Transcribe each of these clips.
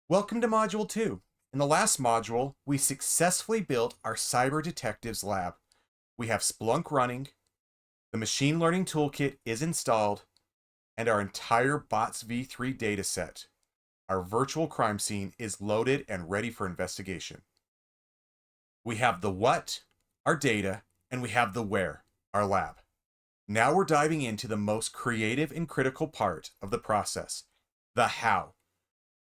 Welcome to Module 2. In the last module, we successfully built our Cyber Detectives lab. We have Splunk running, the machine learning toolkit is installed, and our entire Bots v3 dataset, our virtual crime scene, is loaded and ready for investigation. We have the what, our data, and we have the where, our lab. Now we're diving into the most creative and critical part of the process, the how.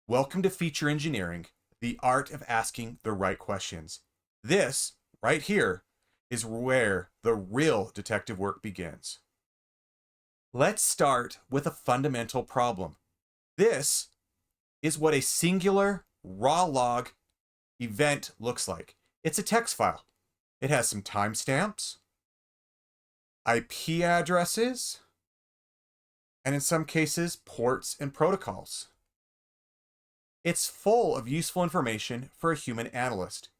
Welcome to feature engineering, the art of asking the right questions. This, right here, is where the real detective work begins. Let's start with a fundamental problem. This is what a singular raw log event looks like. It's a text file. It has some timestamps, IP addresses, and in some cases, ports and protocols. It's full of useful information for a human analyst.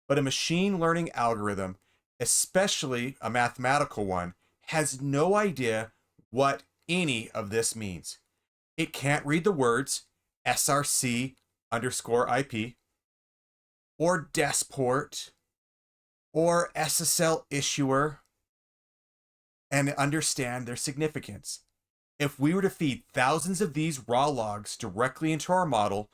But a machine learning algorithm, especially a mathematical one, has no idea what any of this means. It can't read the words src underscore IP, or desport, or SSL issuer, and understand their significance. If we were to feed thousands of these raw logs directly into our model,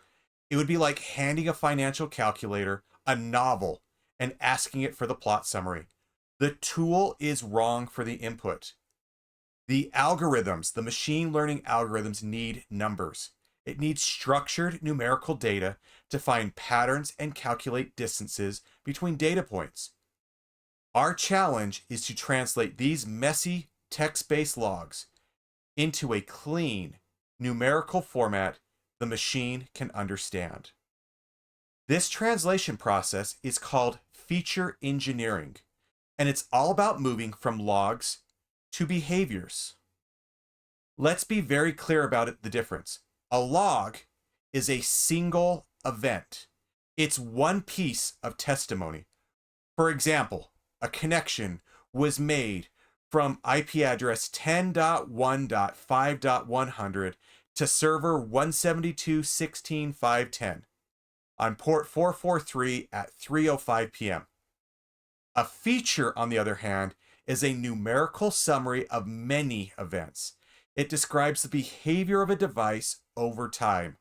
it would be like handing a financial calculator a novel and asking it for the plot summary. The tool is wrong for the input. The algorithms, the machine learning algorithms, need numbers. It needs structured numerical data to find patterns and calculate distances between data points. Our challenge is to translate these messy text-based logs into a clean, numerical format the machine can understand. This translation process is called feature engineering, and it's all about moving from logs to behaviors. Let's be very clear about the difference. A log is a single event. It's one piece of testimony. For example, a connection was made from IP address 10.1.5.100 to server 172.16.5.10 on port 443 at 3:05 p.m. A feature, on the other hand, is a numerical summary of many events. It describes the behavior of a device over time.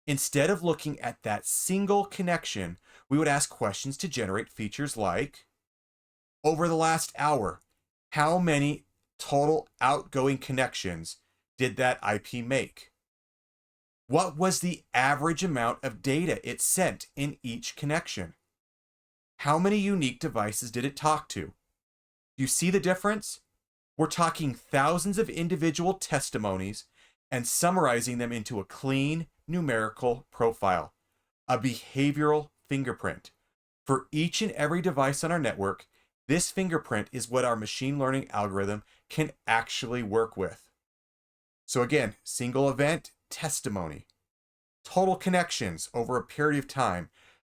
Instead of looking at that single connection, we would ask questions to generate features like, over the last hour, how many total outgoing connections did that IP make? What was the average amount of data it sent in each connection? How many unique devices did it talk to? You see the difference? We're talking thousands of individual testimonies and summarizing them into a clean numerical profile, a behavioral fingerprint. For each and every device on our network, this fingerprint is what our machine learning algorithm can actually work with. So again, single event, testimony. Total connections over a period of time,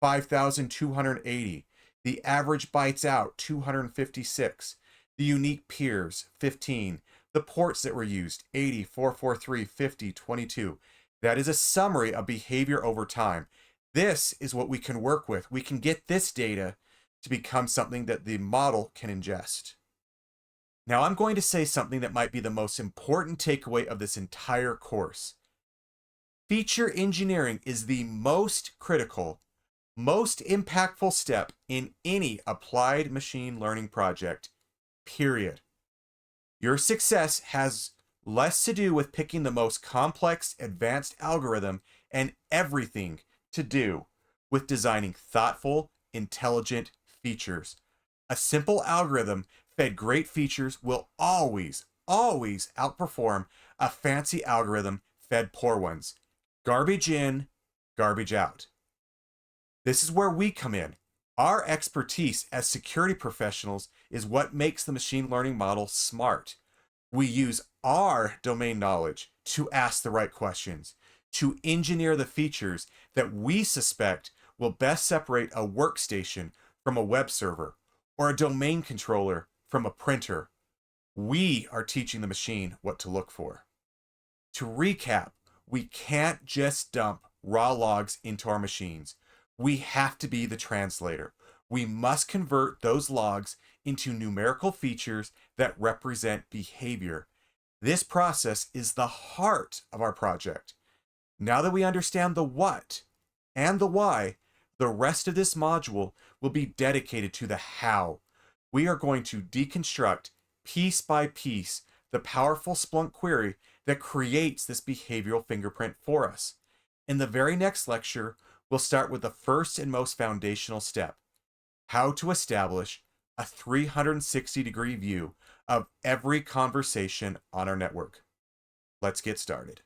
5,280. The average bytes out, 256. The unique peers, 15. The ports that were used, 80, 443, 50, 22. That is a summary of behavior over time. This is what we can work with. We can get this data to become something that the model can ingest. Now I'm going to say something that might be the most important takeaway of this entire course. Feature engineering is the most critical, most impactful step in any applied machine learning project, period. Your success has less to do with picking the most complex, advanced algorithm and everything to do with designing thoughtful, intelligent features. A simple algorithm fed great features will always outperform a fancy algorithm fed poor ones. Garbage in, garbage out. This is where we come in. Our expertise as security professionals is what makes the machine learning model smart. We use our domain knowledge to ask the right questions, to engineer the features that we suspect will best separate a workstation from a web server, or a domain controller from a printer. We are teaching the machine what to look for. To recap, we can't just dump raw logs into our machines. We have to be the translator. We must convert those logs into numerical features that represent behavior. This process is the heart of our project. Now that we understand the what and the why, the rest of this module will be dedicated to the how. We are going to deconstruct piece by piece the powerful Splunk query that creates this behavioral fingerprint for us. In the very next lecture, we'll start with the first and most foundational step: how to establish a 360-degree view of every conversation on our network. Let's get started.